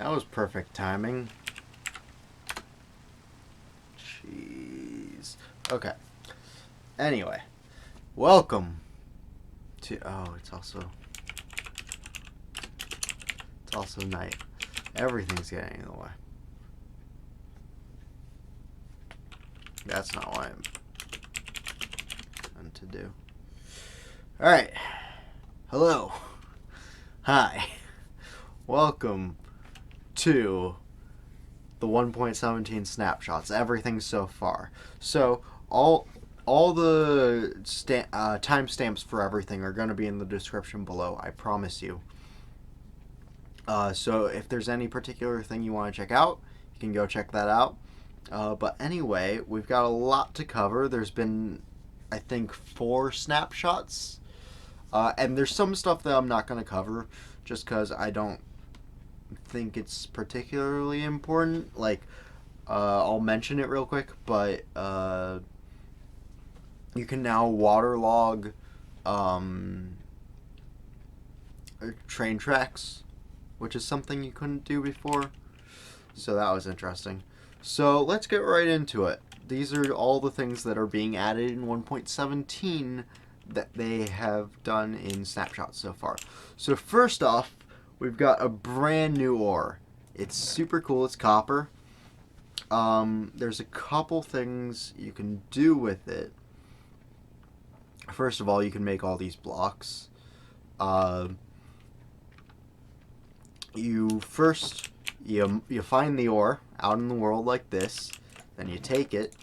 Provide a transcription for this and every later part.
That was perfect timing. Jeez. Okay. Anyway, welcome to. Oh, it's also night. Everything's getting in the way. That's not what I'm meant to do. All right. Hello. Hi. Welcome to the 1.17 snapshots. Everything so far. So all the timestamps for everything are going to be in the description below. I promise you. So if there's any particular thing you want to check out, you can go check that out. But anyway, we've got a lot to cover. There's been, I think, 4 snapshots. And there's some stuff that I'm not going to cover just because I don't think it's particularly important. Like, I'll mention it real quick, but you can now waterlog train tracks, which is something you couldn't do before. So that was interesting. So let's get right into it. These are all the things that are being added in 1.17 that they have done in Snapshots so far. So first off, we've got a brand new ore. It's super cool. It's copper. There's a couple things you can do with it. First of all, you can make all these blocks. You find the ore out in the world like this, then you take it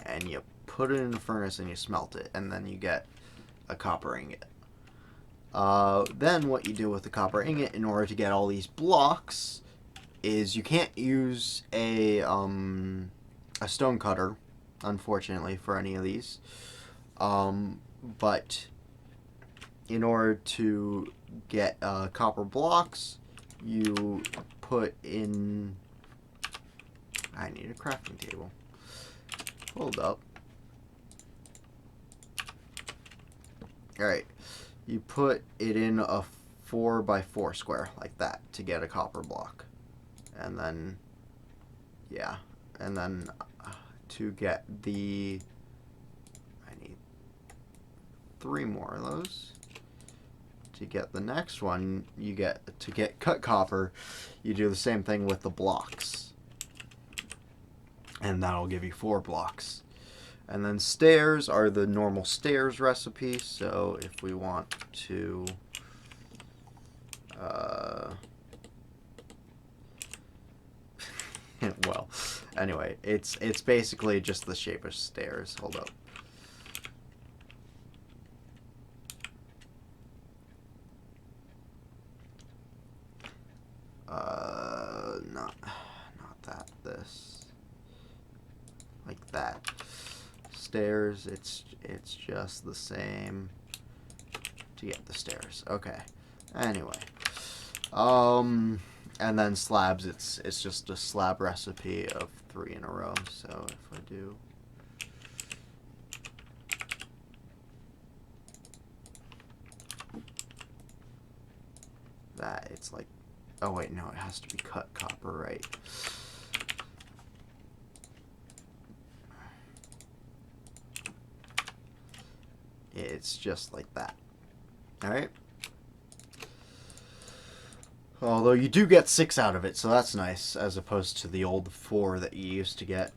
and you put it in the furnace and you smelt it, and then you get a copper ingot. Then what you do with the copper ingot in order to get all these blocks is you can't use a stone cutter, unfortunately, for any of these. But in order to get copper blocks, you put in... I need a crafting table. Hold up. Alright. You put it in a 4x4 square, like that, to get a copper block. And then... yeah. And then to get the... I need 3 more of those. To get the next one, you get cut copper, you do the same thing with the blocks. And that'll give you 4 blocks. And then stairs are the normal stairs recipe, so if we want to well, anyway, it's basically just the shape of stairs. Hold up. Not that. This, like that. Stairs. It's just the same to get the stairs. Okay. Anyway, and then slabs. It's just a slab recipe of 3 in a row. So if I do. That, it's like, oh wait, no, it has to be cut copper, right? It's just like that. Alright? Although you do get 6 out of it, so that's nice, as opposed to the old 4 that you used to get.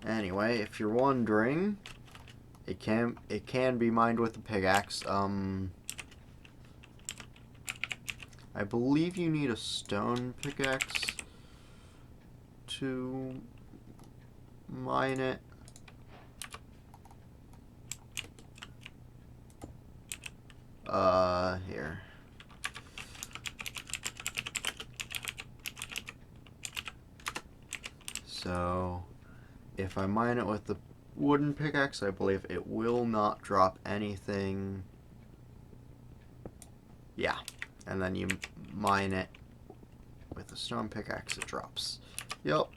Anyway, if you're wondering, it can be mined with a pickaxe. I believe you need a stone pickaxe to mine it. Here. So, if I mine it with the wooden pickaxe, I believe it will not drop anything. Yeah. And then you mine it with a stone pickaxe, it drops. Yep.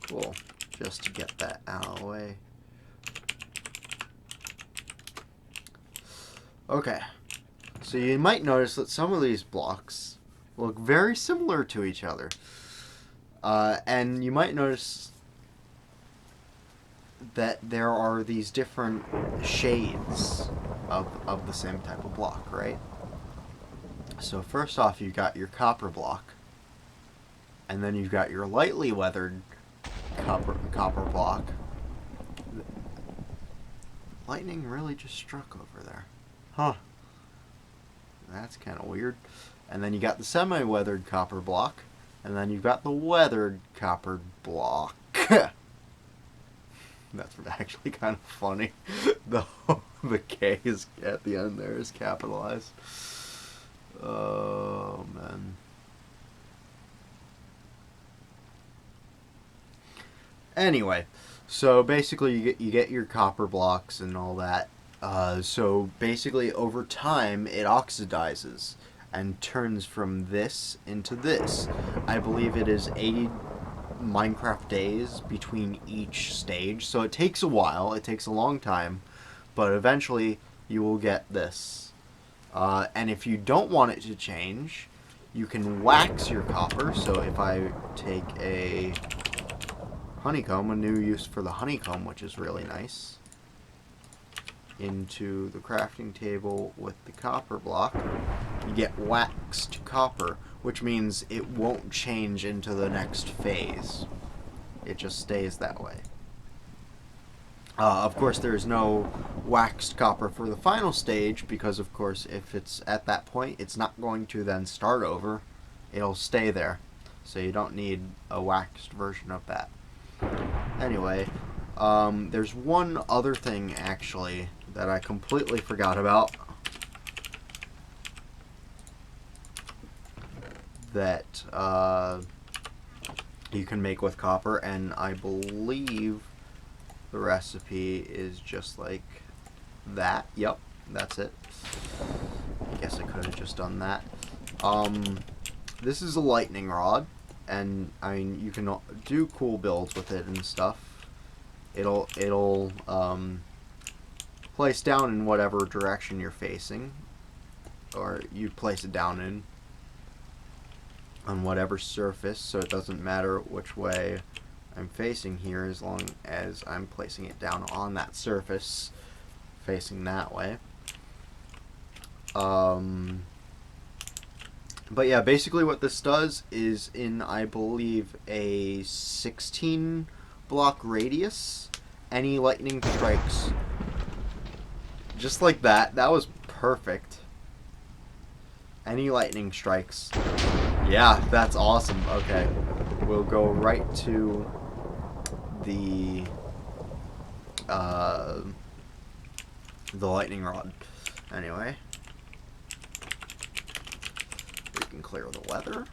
Cool. Just to get that out of the way. Okay. So you might notice that some of these blocks look very similar to each other. And you might notice that there are these different shades of the same type of block, right? So first off, you got your copper block, and then you've got your lightly weathered copper block. Lightning really just struck over there. Huh. That's kind of weird. And then you got the semi-weathered copper block, and then you've got the weathered copper block. That's actually kind of funny. The K is at the end there is capitalized. Oh man. Anyway, so basically you get your copper blocks and all that. So basically over time it oxidizes and turns from this into this. I believe it is 80 Minecraft days between each stage, so it takes a while, it takes a long time, but eventually you will get this. And if you don't want it to change, you can wax your copper. So if I take a honeycomb, a new use for the honeycomb, which is really nice, into the crafting table with the copper block, you get waxed copper, which means it won't change into the next phase. It just stays that way. Of course, there is no waxed copper for the final stage, because of course if it's at that point, it's not going to then start over. It'll stay there. So you don't need a waxed version of that. Anyway, there's one other thing actually that I completely forgot about that you can make with copper, and I believe the recipe is just like that. Yep, that's it. I guess I could have just done that. This is a lightning rod, and I mean you can do cool builds with it and stuff. It'll place down in whatever direction you're facing, or you place it down in on whatever surface, so it doesn't matter which way I'm facing here as long as I'm placing it down on that surface facing that way. But yeah, basically what this does is in, I believe, a 16 block radius, any lightning strikes just like that. That was perfect. Any lightning strikes. Yeah, that's awesome. Okay, we'll go right to the lightning rod. Anyway, we can clear the leather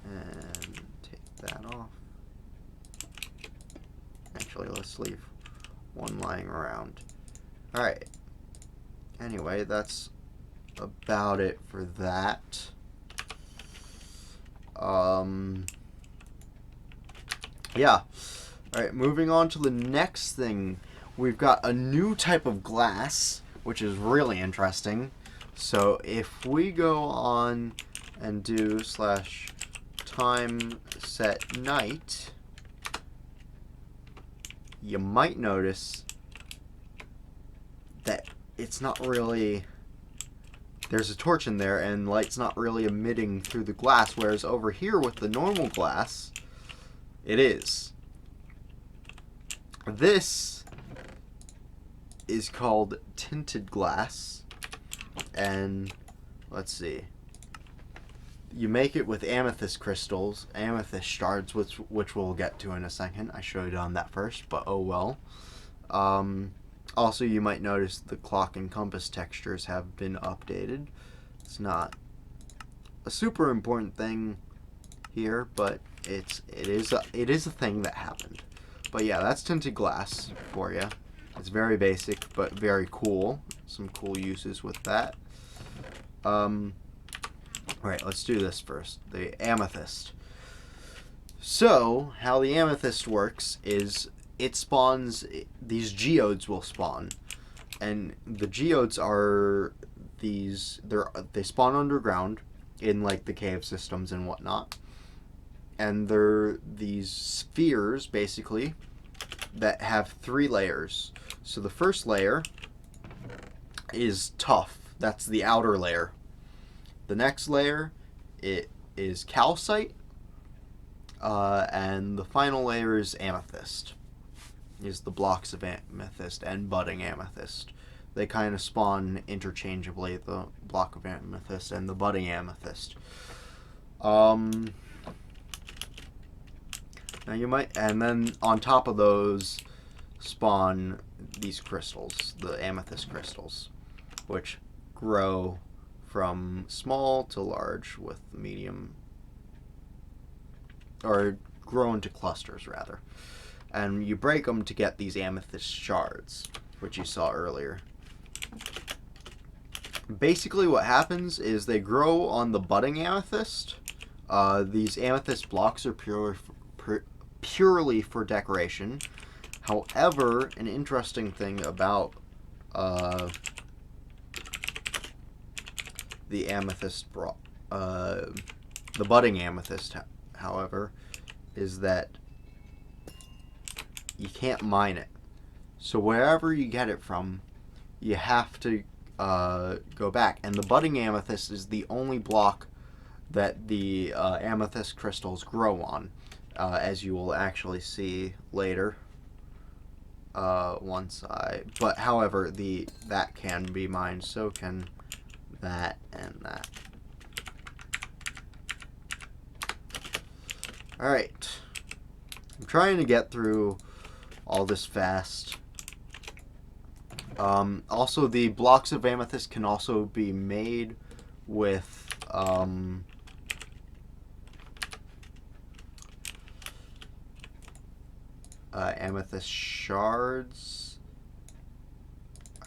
and take that off. Actually, let's leave one lying around. Alright. Anyway, that's about it for that. Yeah. Alright, moving on to the next thing. We've got a new type of glass, which is really interesting. So if we go on and do /time set night, you might notice that it's not really, there's a torch in there and light's not really emitting through the glass, whereas over here with the normal glass, it is. This is called Tinted Glass, and let's see, you make it with amethyst crystals, amethyst shards, which we'll get to in a second. I showed you on that first, but oh well. Also, you might notice the clock and compass textures have been updated. It's not a super important thing here, but it is a thing that happened. But yeah, that's Tinted Glass for you. It's very basic, but very cool. Some cool uses with that. Alright, let's do this first. The Amethyst. So, how the Amethyst works is it spawns, these geodes will spawn. And the geodes are they spawn underground in like the cave systems and whatnot, and they're these spheres basically that have 3 layers. So the first layer is tough. That's the outer layer. The next layer it is calcite, and the final layer is amethyst. Is the blocks of amethyst and budding amethyst. They kind of spawn interchangeably, the block of amethyst and the budding amethyst. Now you might, and then on top of those spawn these crystals, the amethyst crystals, which grow from small to large with medium, or grow into clusters rather. And you break them to get these amethyst shards, which you saw earlier. Basically what happens is they grow on the budding amethyst. These amethyst blocks are purely for decoration. However, an interesting thing about the amethyst, the budding amethyst, however, is that you can't mine it. So wherever you get it from, you have to go back. And the budding amethyst is the only block that the amethyst crystals grow on, as you will actually see later. But however, that can be mined, so can that and that. Alright. I'm trying to get through all this fast. Also, the blocks of amethyst can also be made with amethyst shards.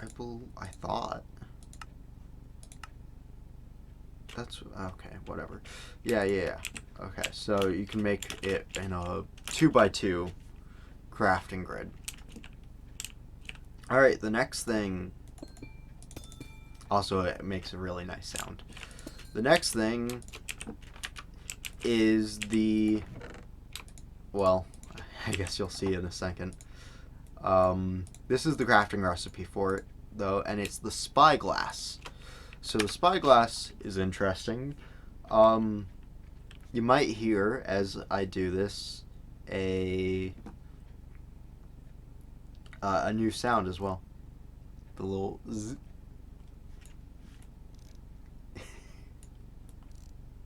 I thought. That's okay. Whatever. Yeah. Okay, so you can make it in a 2x2 crafting grid. All right, the next thing. Also, it makes a really nice sound. The next thing is the. Well, I guess you'll see in a second. This is the crafting recipe for it, though, and it's the spyglass. So the spyglass is interesting. You might hear, as I do this, a new sound as well. The little zzz.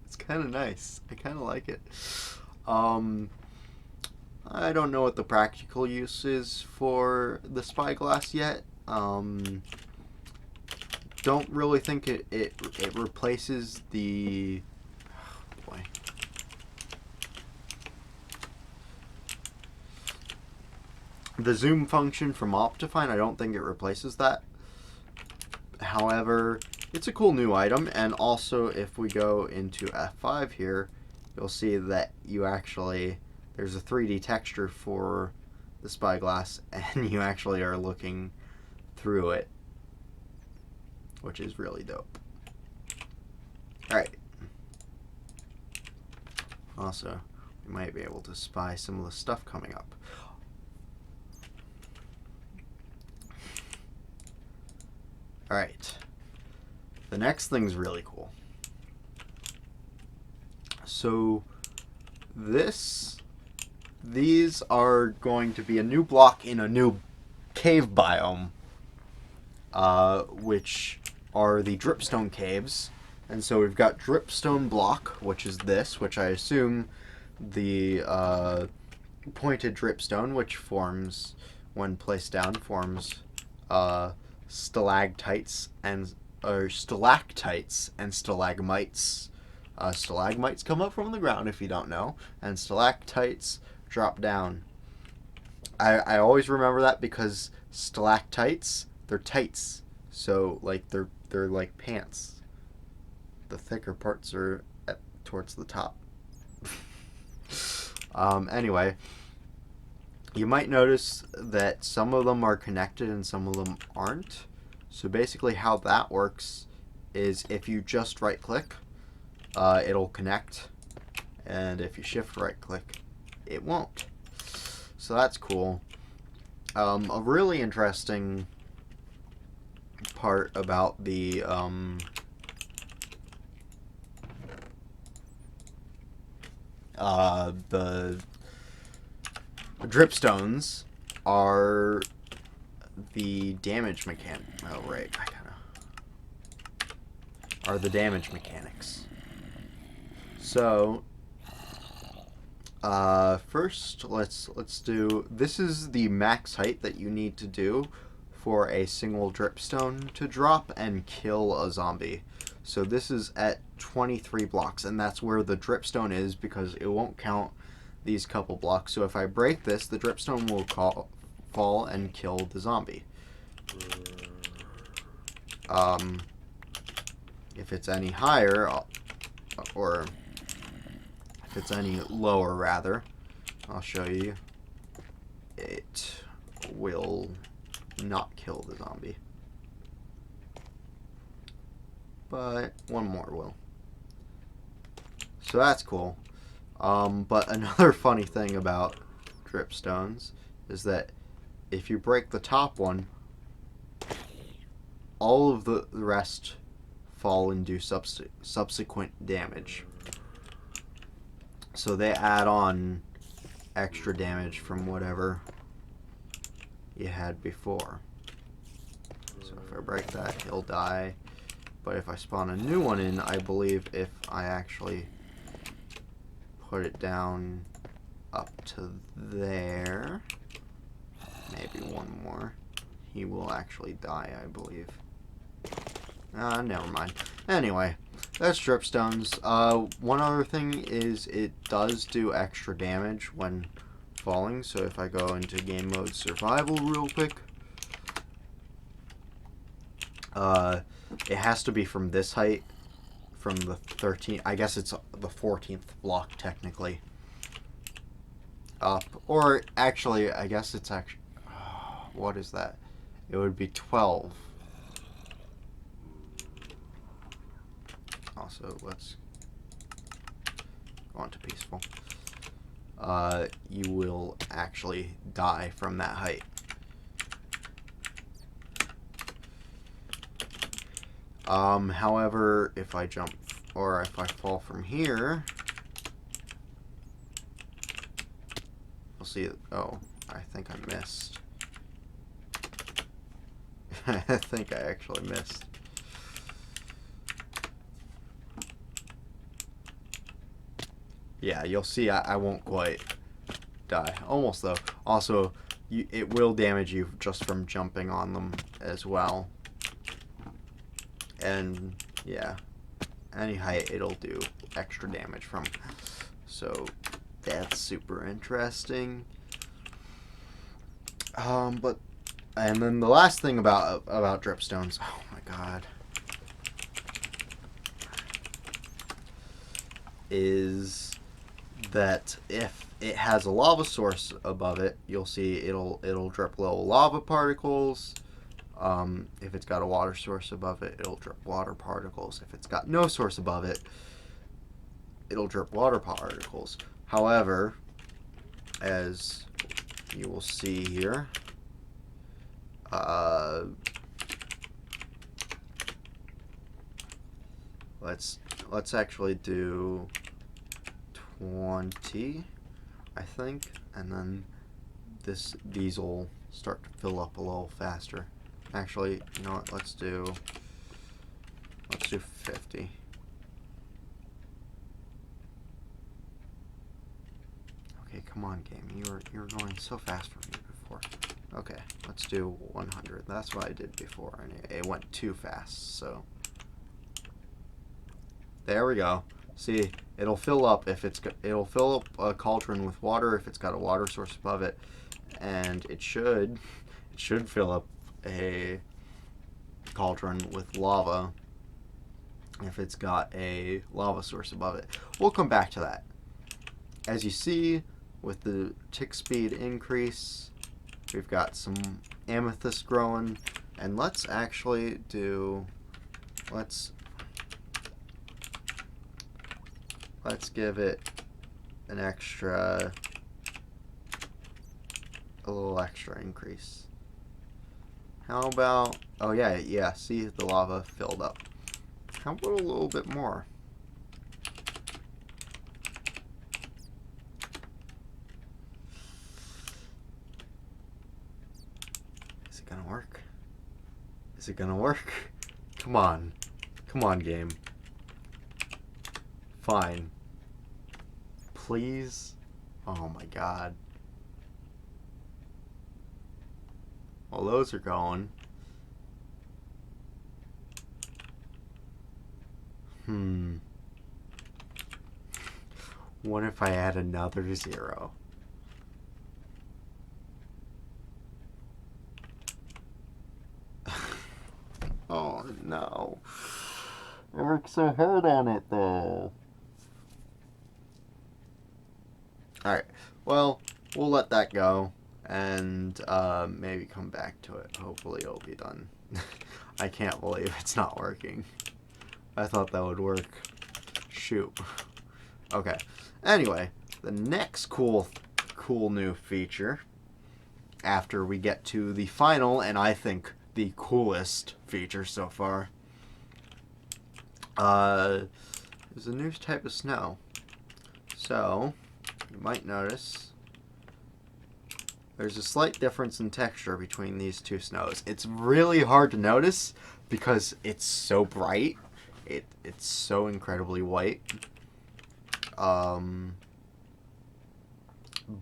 It's kind of nice. I kind of like it. I don't know what the practical use is for the spyglass yet. Don't really think it replaces the. Oh boy. The zoom function from Optifine, I don't think it replaces that. However, it's a cool new item, and also if we go into F5 here, you'll see that there's a 3D texture for the spyglass, and you actually are looking through it, which is really dope. Alright. Also, we might be able to spy some of the stuff coming up. Alright. The next thing's really cool. So, these are going to be a new block in a new cave biome, which are the Dripstone caves. And so we've got Dripstone block, which is this, which I assume the pointed Dripstone, which forms, when placed down, forms stalactites and stalagmites. Stalagmites come up from the ground, if you don't know, and stalactites drop down. I always remember that because stalactites, they're tights, so like they're like pants. The thicker parts are towards the top. Anyway, you might notice that some of them are connected and some of them aren't. So basically how that works is if you just right click, it'll connect, and if you shift right click, it won't. So that's cool. A really interesting part about the dripstones are the damage mechanic. Oh right, are the damage mechanics. So first let's do, this is the max height that you need to do for a single dripstone to drop and kill a zombie. So this is at 23 blocks, and that's where the dripstone is because it won't count these couple blocks. So if I break this, the dripstone will fall and kill the zombie. If it's any higher, or if it's any lower rather, I'll show you, it will not kill the zombie. But one more will. So that's cool. But another funny thing about dripstones is that if you break the top one, all of the rest fall and do subsequent damage. So they add on extra damage from whatever you had before. So if I break that, he'll die. But if I spawn a new one in, I believe if I actually put it down up to there, maybe one more, he will actually die, I believe. Never mind. Anyway, that's dripstones. One other thing is it does do extra damage when falling. So if I go into game mode survival real quick, it has to be from this height, from the 13th, I guess it's the 14th block technically, up, or actually, I guess it's actually, what is that? It would be 12. Also, let's go on to peaceful. You will actually die from that height. However, if I jump, or if I fall from here, you'll see it. Oh, I think I missed. I think I actually missed. Yeah, you'll see I won't quite die. Almost, though. Also, it will damage you just from jumping on them as well. And, yeah, any height it'll do extra damage from. So, that's super interesting. And then the last thing about dripstones, oh my god, is that if it has a lava source above it, you'll see it'll drip little lava particles. If it's got a water source above it, it'll drip water particles. If it's got no source above it, it'll drip water particles. However, as you will see here, let's actually do 20, I think, and then these will start to fill up a little faster. Actually, you know what? Let's do 50. Okay, come on, game. You were going so fast for me before. Okay, let's do 100. That's what I did before, and it went too fast. So there we go. See, it'll fill up if it'll fill up a cauldron with water if it's got a water source above it, and it should fill up a cauldron with lava if it's got a lava source above it. We'll come back to that. As you see, with the tick speed increase, we've got some amethyst growing, and let's let's give it an extra, a little extra increase. How about, oh yeah, see the lava filled up. How about a little bit more? Is it gonna work? Is it gonna work? Come on. Come on, game. Fine. Please? Oh my god. Well, those are going. What if I add another 0? Oh no. I worked so hard on it though. Alright, well, we'll let that go and maybe come back to it. Hopefully it'll be done. I can't believe it's not working. I thought that would work. Shoot. Okay. Anyway, the next cool new feature, after we get to the final and I think the coolest feature so far, is a new type of snow. So, you might notice there's a slight difference in texture between these two snows. It's really hard to notice because it's so bright. It's so incredibly white.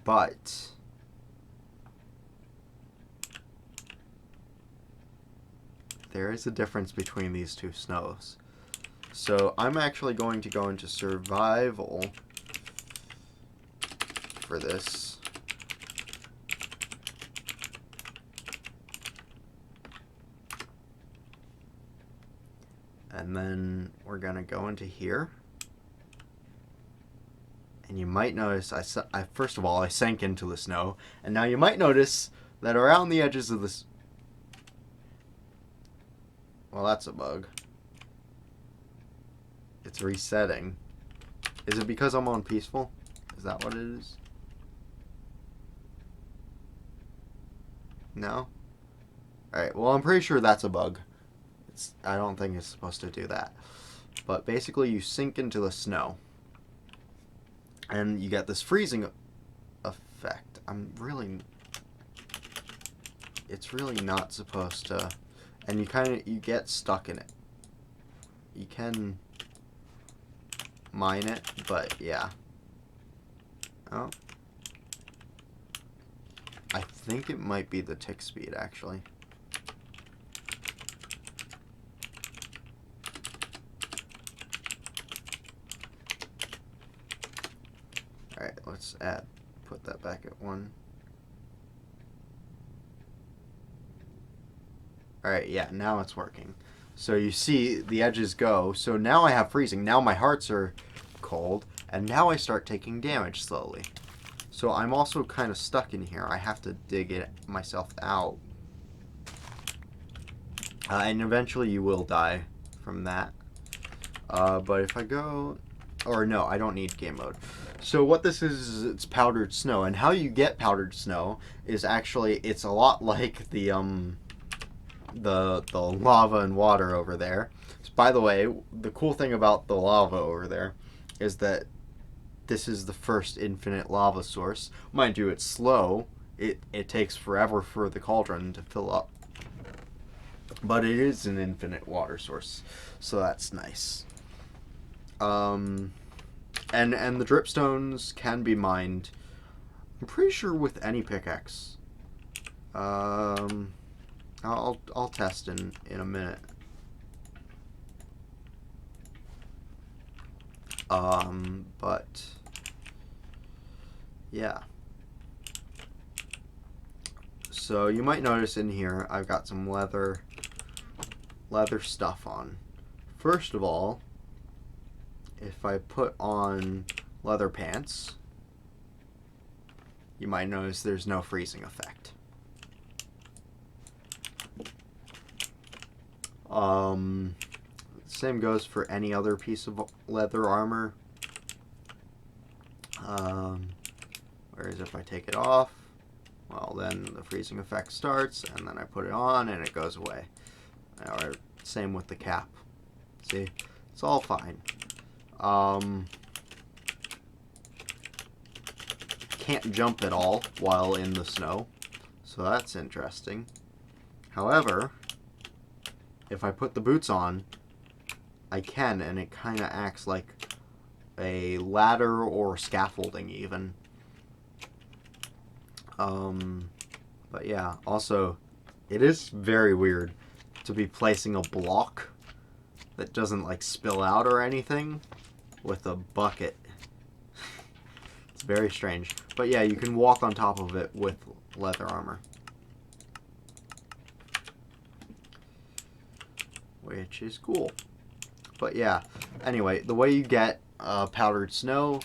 But there is a difference between these two snows. So I'm actually going to go into survival for this. And then we're going to go into here. And you might notice, I first of all, I sank into the snow. And now you might notice that around the edges of this... Well, that's a bug. It's resetting. Is it because I'm on peaceful? Is that what it is? No? Alright, well, I'm pretty sure that's a bug. I don't think it's supposed to do that. But basically, you sink into the snow. And you get this freezing effect. It's really not supposed to... And you get stuck in it. You can mine it, but yeah. Oh. I think it might be the tick speed, actually. Alright, let's put that back at 1. Alright, yeah, now it's working. So you see the edges go. So now I have freezing. Now my hearts are cold. And now I start taking damage slowly. So I'm also kind of stuck in here. I have to dig it myself out. And eventually you will die from that. But if I go... Or no, I don't need game mode. So what this is it's powdered snow. And how you get powdered snow is actually... It's a lot like the lava and water over there. So, by the way, the cool thing about the lava over there is that this is the first infinite lava source. Mind you, it's slow. It takes forever for the cauldron to fill up. But it is an infinite water source. So that's nice. And the dripstones can be mined, I'm pretty sure, with any pickaxe. I'll test in a minute. But yeah. So you might notice in here I've got some leather stuff on. First of all, if I put on leather pants, you might notice there's no freezing effect. Same goes for any other piece of leather armor. Whereas if I take it off, well, then the freezing effect starts, and then I put it on, and it goes away. Or same with the cap. See, it's all fine. Can't jump at all while in the snow, so that's interesting. However, if I put the boots on, I can, and it kind of acts like a ladder or scaffolding even. But yeah, also, it is very weird to be placing a block that doesn't like spill out or anything with a bucket. It's very strange. But yeah, you can walk on top of it with leather armor, which is cool. But yeah, anyway, the way you get powdered snow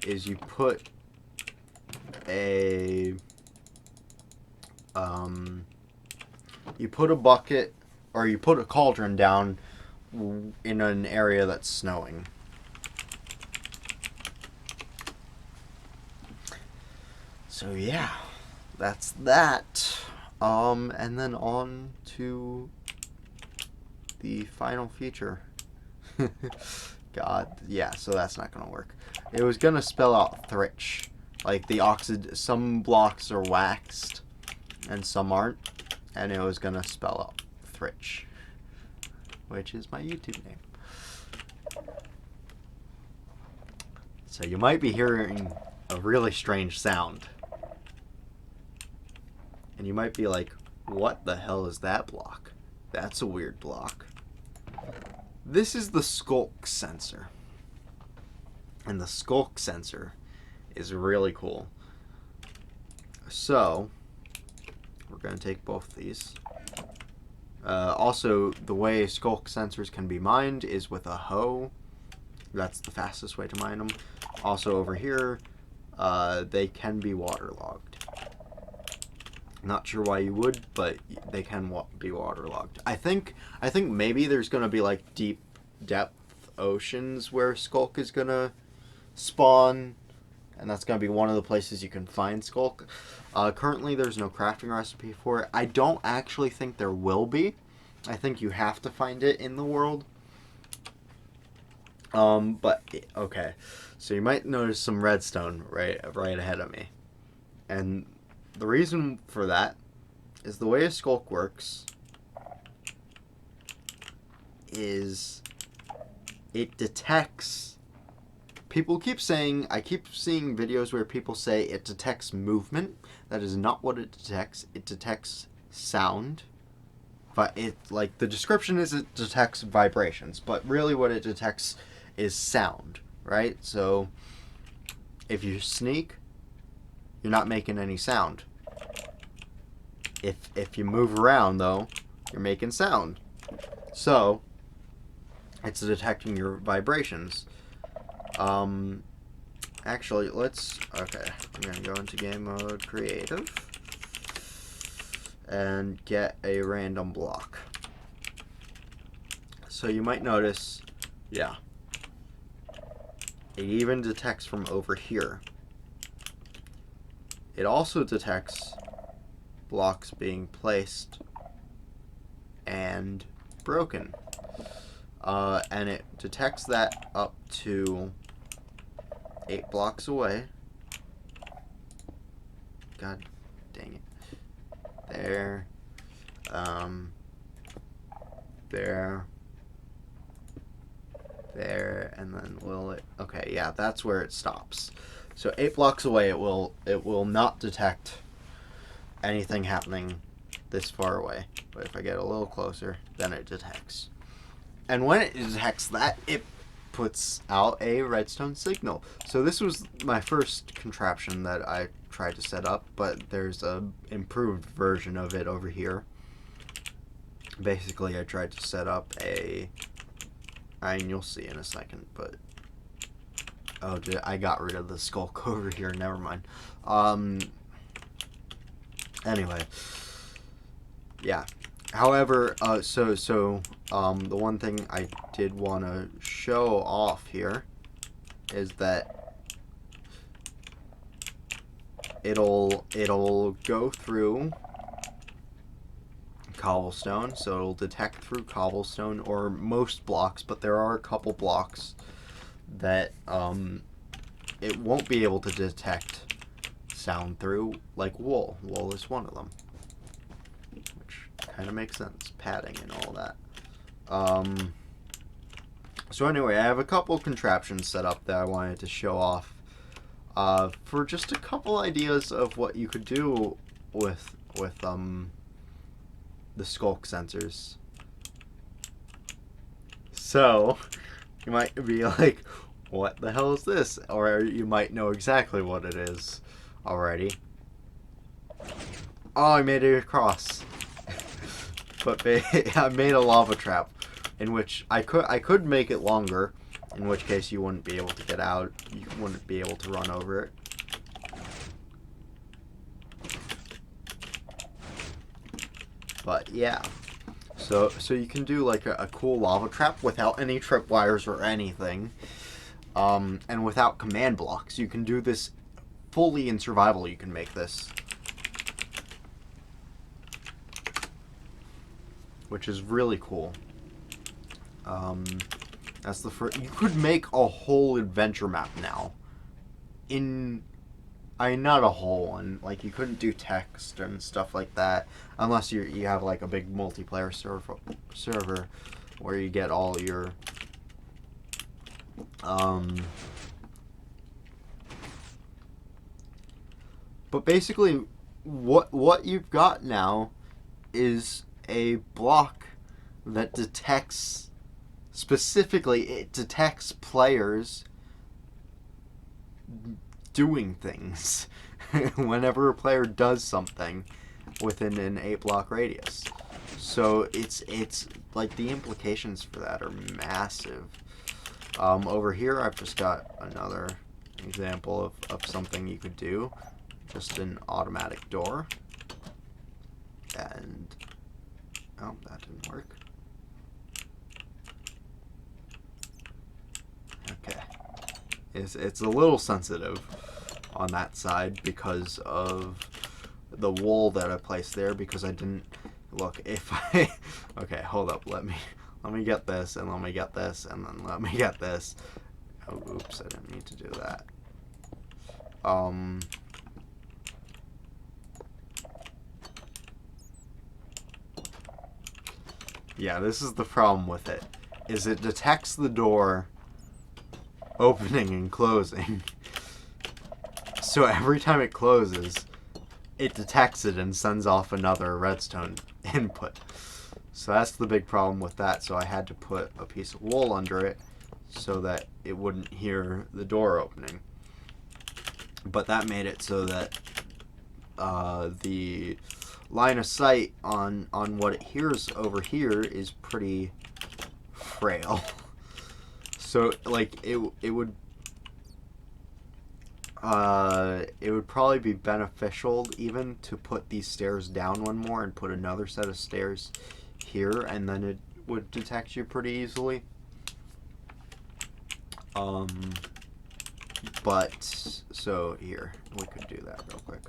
is you put a bucket, or you put a cauldron down in an area that's snowing. So yeah, that's that. And then on to the final feature. God, yeah, so that's not gonna work. It was gonna spell out THRich. Like some blocks are waxed and some aren't, and it was gonna spell out THRich, which is my YouTube name. So you might be hearing a really strange sound. And you might be like, what the hell is that block? That's a weird block. This is the Sculk sensor. And the Sculk sensor is really cool. So, we're going to take both these. Also, the way Sculk sensors can be mined is with a hoe. That's the fastest way to mine them. Also over here, they can be waterlogged. Not sure why you would, but they can be waterlogged. I think maybe there's going to be like deep depth oceans where Sculk is going to spawn, and that's going to be one of the places you can find Sculk. Currently there's no crafting recipe for it. I don't actually think there will be. I think you have to find it in the world. But okay, so you might notice some redstone right ahead of me, and the reason for that is the way a Sculk works is it detects. People keep saying, I keep seeing videos where people say it detects movement. That is not what it detects. It detects sound. But the description is it detects vibrations, but really what it detects is sound, right? So if you sneak, you're not making any sound. If you move around, though, you're making sound. So it's detecting your vibrations. Actually, okay, I'm gonna go into game mode creative and get a random block. So you might notice, yeah, it even detects from over here. It also detects blocks being placed and broken. And it detects that up to 8 blocks away. God dang it. There. There. There. And then will it... Okay, yeah, that's where it stops. So 8 blocks away, it will not detect anything happening this far away. But if I get a little closer, then it detects. And when it detects that, it puts out a redstone signal. So this was my first contraption that I tried to set up, but there's a improved version of it over here. Basically, I tried to set up and you'll see in a second, but I got rid of the Sculk over here, never mind. Anyway, yeah. However, the one thing I did want to show off here is that it'll go through cobblestone, so it'll detect through cobblestone or most blocks, but there are a couple blocks that it won't be able to detect sound through, like wool. Wool is one of them, which kind of makes sense, padding and all that. So anyway, I have a couple contraptions set up that I wanted to show off for just a couple ideas of what you could do with the Sculk sensors. So you might be like, what the hell is this? Or you might know exactly what it is already. Oh, I made it across. But I made a lava trap, in which I could make it longer, in which case you wouldn't be able to get out. You wouldn't be able to run over it. But yeah, so you can do like a cool lava trap without any tripwires or anything, and without command blocks. You can do this fully in survival. You can make this, which is really cool. That's the first. You could make a whole adventure map now. Not a whole one. Like, you couldn't do text and stuff like that unless you have like a big multiplayer server where you get all your But basically, what you've got now is a block that detects, specifically, it detects players doing things whenever a player does something within an 8-block radius. So it's like the implications for that are massive. Over here, I've just got another example of something you could do. Just an automatic door. And oh, that didn't work. Okay. It's a little sensitive on that side because of the wool that I placed there, because I didn't look. If I okay, hold up, let me get this, and let me get this, and then let me get this. Oh, oops, I didn't mean to do that. Yeah, this is the problem with it, is it detects the door opening and closing. So every time it closes, it detects it and sends off another redstone input. So that's the big problem with that. So I had to put a piece of wool under it so that it wouldn't hear the door opening. But that made it so that the line of sight on what it hears over here is pretty frail. So like it would probably be beneficial even to put these stairs down one more and put another set of stairs here, and then it would detect you pretty easily. But so here, we could do that real quick.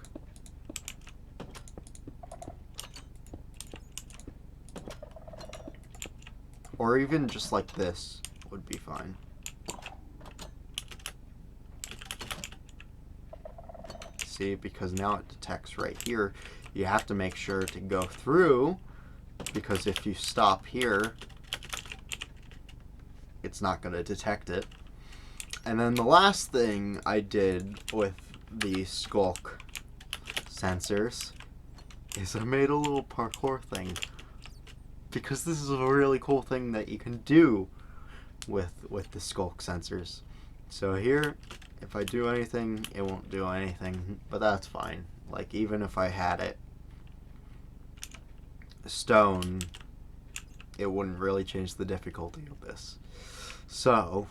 Or even just like this would be fine. See, because now it detects right here. You have to make sure to go through, because if you stop here, it's not going to detect it. And then the last thing I did with the Sculk sensors is I made a little parkour thing. Because this is a really cool thing that you can do with the Sculk sensors. So here, if I do anything, it won't do anything, but that's fine. Like, even if I had it stone, it wouldn't really change the difficulty of this. So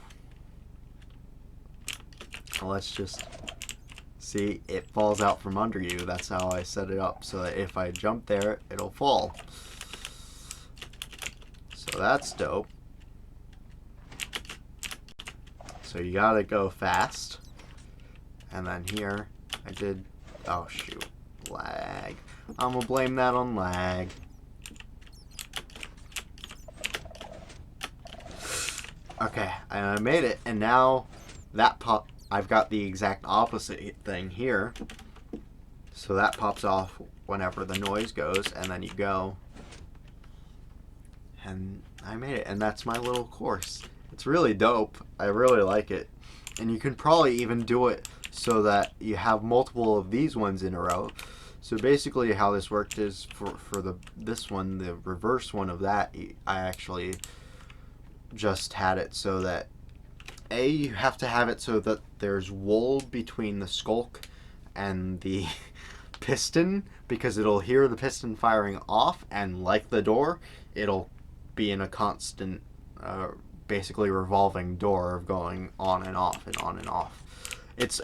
let's just see, it falls out from under you. That's how I set it up, so that if I jump there, it'll fall. So that's dope. So you gotta go fast. And then here, I did Oh, shoot. Lag. I'm gonna blame that on lag. Okay, I made it, and now that I've got the exact opposite thing here. So that pops off whenever the noise goes, and then you go. And I made it, and that's my little course. It's really dope. I really like it. And you can probably even do it so that you have multiple of these ones in a row. So basically how this worked is for this one, the reverse one of that, I actually just had it so that you have to have it so that there's wool between the Sculk and the piston, because it'll hear the piston firing off, and like the door, it'll be in a constant basically revolving door of going on and off and on and off. It's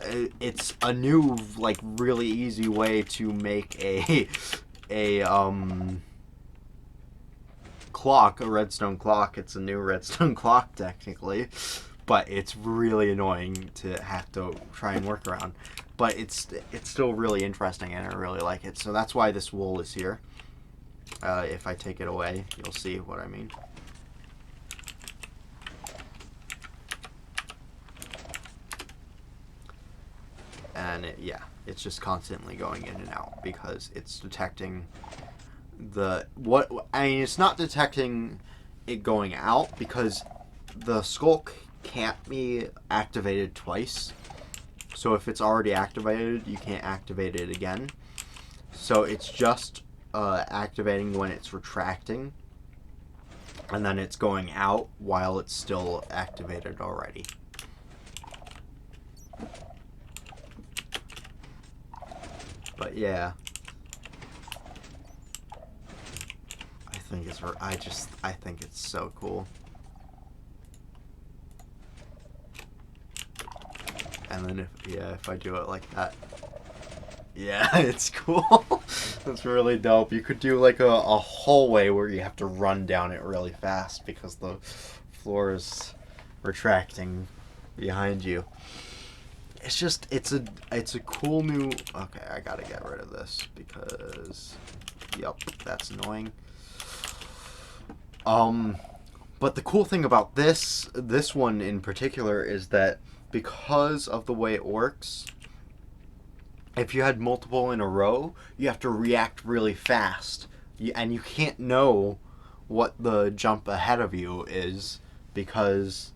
a new, like, really easy way to make a clock, a redstone clock. It's a new redstone clock technically, but it's really annoying to have to try and work around. But it's still really interesting, and I really like it. So that's why this wool is here. If I take it away, you'll see what I mean. And yeah, it's just constantly going in and out because it's detecting it's not detecting it going out, because the Sculk can't be activated twice. So if it's already activated, you can't activate it again. So it's just activating when it's retracting, and then it's going out while it's still activated already. But yeah, I think it's so cool. And then if I do it like that, yeah, it's cool. That's really dope. You could do like a hallway where you have to run down it really fast because the floor is retracting behind you. It's just, it's a cool new, okay, I gotta get rid of this because, yep, that's annoying. But the cool thing about this one in particular is that because of the way it works, if you had multiple in a row, you have to react really fast. And you can't know what the jump ahead of you is because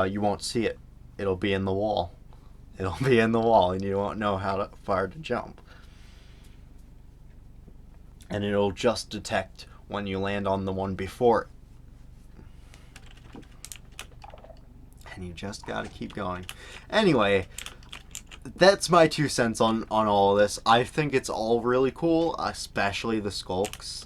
you won't see it. It'll be in the wall. It'll be in the wall, and you won't know how far to jump. And it'll just detect when you land on the one before it. And you just gotta keep going. Anyway, that's my 2 cents on all of this. I think it's all really cool, especially the Sculks.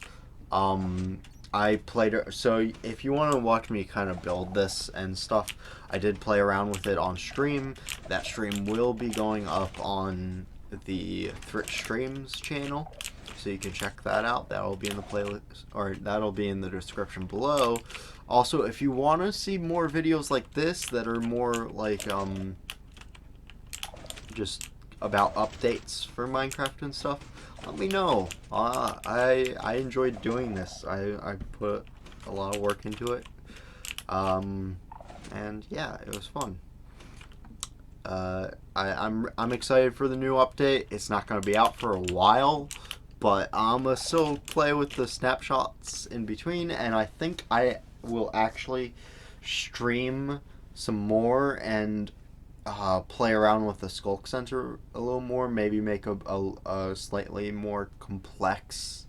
I played it, so if you want to watch me kind of build this and stuff, I did play around with it on stream. That stream will be going up on the THRich Streams channel, so you can check that out. That'll be in the playlist, or that'll be in the description below. Also, if you want to see more videos like this that are more like just about updates for Minecraft and stuff, let me know. I enjoyed doing this. I put a lot of work into it. And yeah, it was fun. I'm excited for the new update. It's not going to be out for a while, but I'm going to still play with the snapshots in between, and I think I will actually stream some more and play around with the Sculk sensor a little more, maybe make a slightly more complex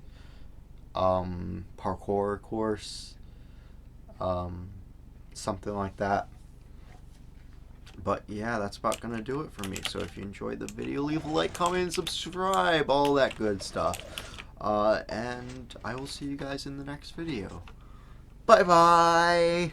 parkour course, something like that. But yeah, that's about gonna do it for me. So if you enjoyed the video, leave a like, comment, and subscribe, all that good stuff. And I will see you guys in the next video. Bye bye!